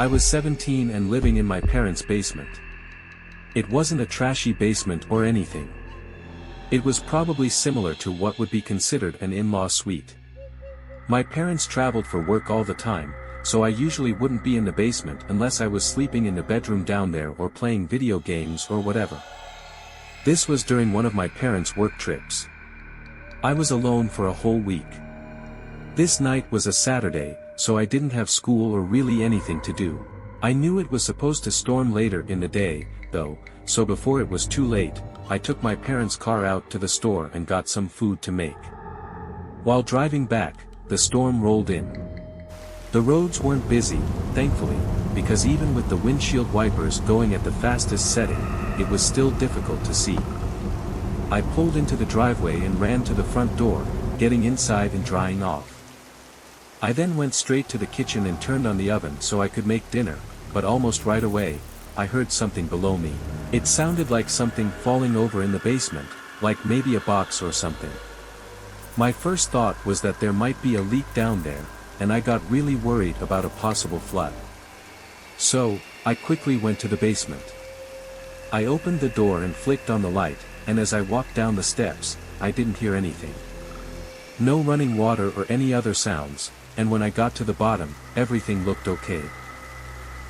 I was 17 and living in my parents' basement. It wasn't a trashy basement or anything. It was probably similar to what would be considered an in-law suite. My parents traveled for work all the time, so I usually wouldn't be in the basement unless I was sleeping in the bedroom down there or playing video games or whatever. This was during one of my parents' work trips. I was alone for a whole week. This night was a Saturday, so I didn't have school or really anything to do. I knew it was supposed to storm later in the day, though, so before it was too late, I took my parents' car out to the store and got some food to make. While driving back, the storm rolled in. The roads weren't busy, thankfully, because even with the windshield wipers going at the fastest setting, it was still difficult to see. I pulled into the driveway and ran to the front door, getting inside and drying off. I then went straight to the kitchen and turned on the oven so I could make dinner, but almost right away, I heard something below me. It sounded like something falling over in the basement, like maybe a box or something. My first thought was that there might be a leak down there, and I got really worried about a possible flood. So, I quickly went to the basement. I opened the door and flicked on the light, and as I walked down the steps, I didn't hear anything. No running water or any other sounds, and when I got to the bottom, everything looked okay.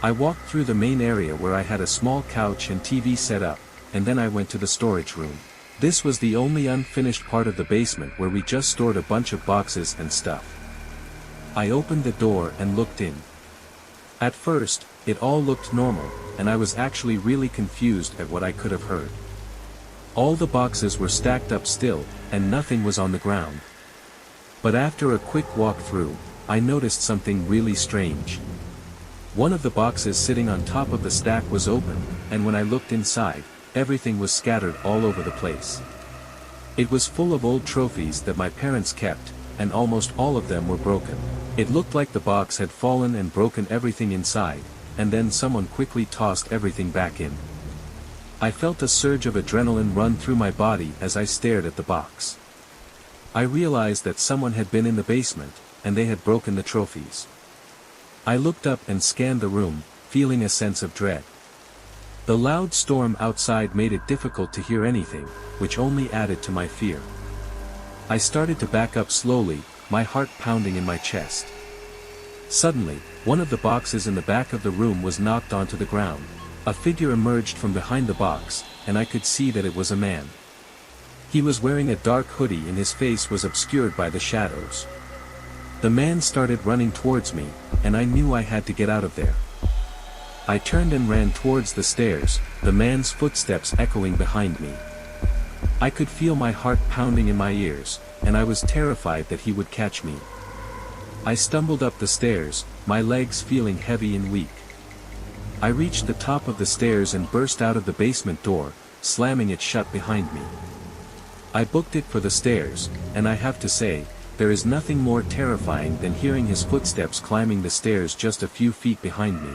I walked through the main area where I had a small couch and TV set up, and then I went to the storage room. This was the only unfinished part of the basement where we just stored a bunch of boxes and stuff. I opened the door and looked in. At first, it all looked normal, and I was actually really confused at what I could have heard. All the boxes were stacked up still, and nothing was on the ground. But after a quick walk through, I noticed something really strange. One of the boxes sitting on top of the stack was open, and when I looked inside, everything was scattered all over the place. It was full of old trophies that my parents kept, and almost all of them were broken. It looked like the box had fallen and broken everything inside, and then someone quickly tossed everything back in. I felt a surge of adrenaline run through my body as I stared at the box. I realized that someone had been in the basement, and they had broken the trophies. I looked up and scanned the room, feeling a sense of dread. The loud storm outside made it difficult to hear anything, which only added to my fear. I started to back up slowly, my heart pounding in my chest. Suddenly, one of the boxes in the back of the room was knocked onto the ground. A figure emerged from behind the box, and I could see that it was a man. He was wearing a dark hoodie and his face was obscured by the shadows. The man started running towards me, and I knew I had to get out of there. I turned and ran towards the stairs, the man's footsteps echoing behind me. I could feel my heart pounding in my ears, and I was terrified that he would catch me. I stumbled up the stairs, my legs feeling heavy and weak. I reached the top of the stairs and burst out of the basement door, slamming it shut behind me. I booked it for the stairs, and I have to say, there is nothing more terrifying than hearing his footsteps climbing the stairs just a few feet behind me.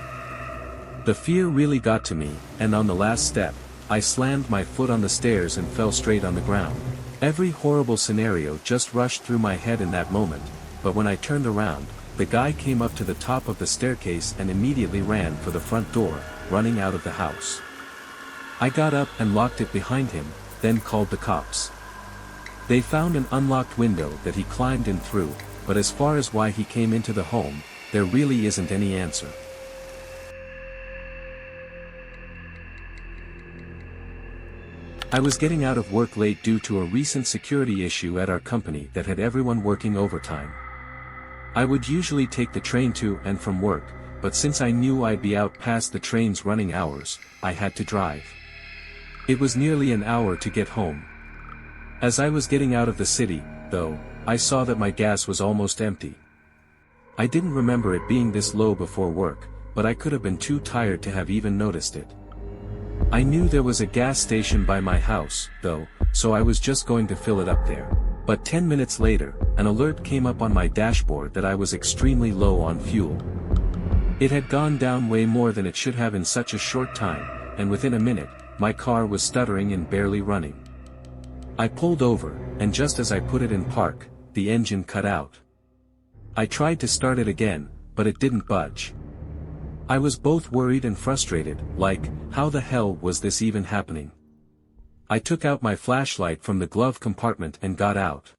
The fear really got to me, and on the last step, I slammed my foot on the stairs and fell straight on the ground. Every horrible scenario just rushed through my head in that moment, but when I turned around, the guy came up to the top of the staircase and immediately ran for the front door, running out of the house. I got up and locked it behind him, then called the cops. They found an unlocked window that he climbed in through, but as far as why he came into the home, there really isn't any answer. I was getting out of work late due to a recent security issue at our company that had everyone working overtime. I would usually take the train to and from work, but since I knew I'd be out past the train's running hours, I had to drive. It was nearly an hour to get home. As I was getting out of the city, though, I saw that my gas was almost empty. I didn't remember it being this low before work, but I could have been too tired to have even noticed it. I knew there was a gas station by my house, though, so I was just going to fill it up there. But 10 minutes later, an alert came up on my dashboard that I was extremely low on fuel. It had gone down way more than it should have in such a short time, and within a minute, my car was stuttering and barely running. I pulled over, and just as I put it in park, the engine cut out. I tried to start it again, but it didn't budge. I was both worried and frustrated, like, how the hell was this even happening? I took out my flashlight from the glove compartment and got out.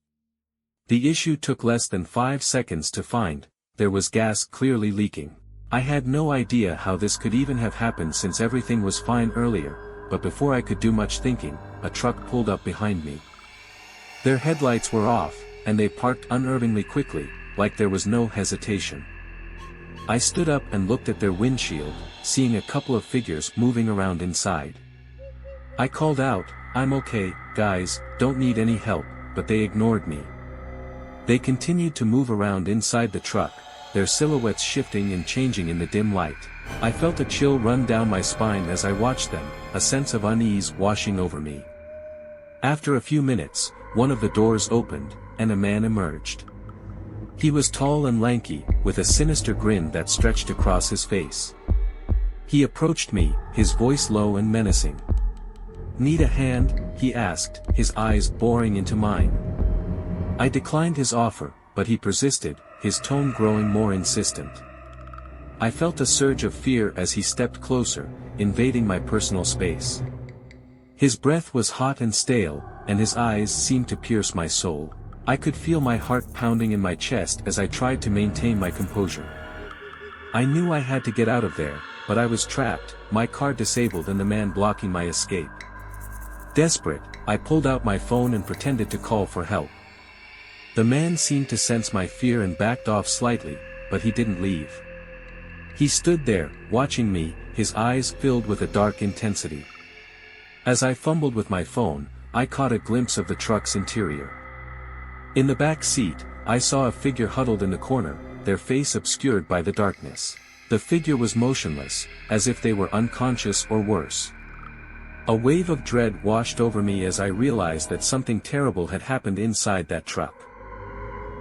The issue took less than 5 seconds to find. There was gas clearly leaking. I had no idea how this could even have happened since everything was fine earlier, but before I could do much thinking, a truck pulled up behind me. Their headlights were off, and they parked unnervingly quickly, like there was no hesitation. I stood up and looked at their windshield, seeing a couple of figures moving around inside. I called out, "I'm okay, guys, don't need any help," but they ignored me. They continued to move around inside the truck, their silhouettes shifting and changing in the dim light. I felt a chill run down my spine as I watched them, a sense of unease washing over me. After a few minutes, one of the doors opened, and a man emerged. He was tall and lanky, with a sinister grin that stretched across his face. He approached me, his voice low and menacing. "Need a hand?" he asked, his eyes boring into mine. I declined his offer, but he persisted, his tone growing more insistent. I felt a surge of fear as he stepped closer, invading my personal space. His breath was hot and stale, and his eyes seemed to pierce my soul. I could feel my heart pounding in my chest as I tried to maintain my composure. I knew I had to get out of there, but I was trapped, my car disabled and the man blocking my escape. Desperate, I pulled out my phone and pretended to call for help. The man seemed to sense my fear and backed off slightly, but he didn't leave. He stood there, watching me, his eyes filled with a dark intensity. As I fumbled with my phone, I caught a glimpse of the truck's interior. In the back seat, I saw a figure huddled in the corner, their face obscured by the darkness. The figure was motionless, as if they were unconscious or worse. A wave of dread washed over me as I realized that something terrible had happened inside that truck.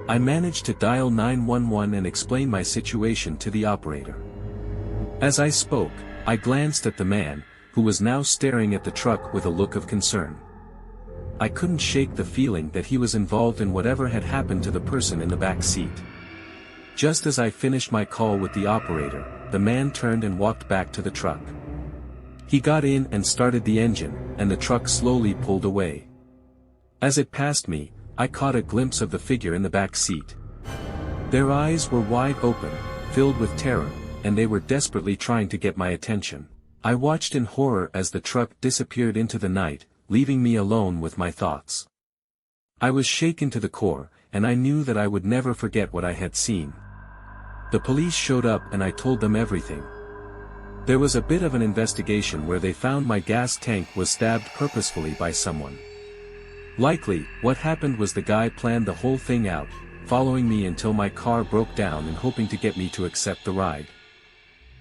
I managed to dial 911 and explain my situation to the operator. As I spoke, I glanced at the man, who was now staring at the truck with a look of concern. I couldn't shake the feeling that he was involved in whatever had happened to the person in the back seat. Just as I finished my call with the operator, the man turned and walked back to the truck. He got in and started the engine, and the truck slowly pulled away. As it passed me, I caught a glimpse of the figure in the back seat. Their eyes were wide open, filled with terror, and they were desperately trying to get my attention. I watched in horror as the truck disappeared into the night, leaving me alone with my thoughts. I was shaken to the core, and I knew that I would never forget what I had seen. The police showed up and I told them everything. There was a bit of an investigation where they found my gas tank was stabbed purposefully by someone. Likely, what happened was the guy planned the whole thing out, following me until my car broke down and hoping to get me to accept the ride.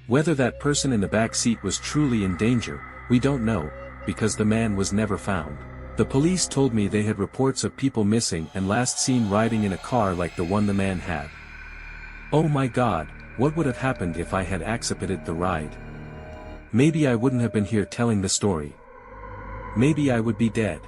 Whether that person in the back seat was truly in danger, we don't know, because the man was never found. The police told me they had reports of people missing and last seen riding in a car like the one the man had. Oh my God, what would have happened if I had accepted the ride? Maybe I wouldn't have been here telling the story. Maybe I would be dead.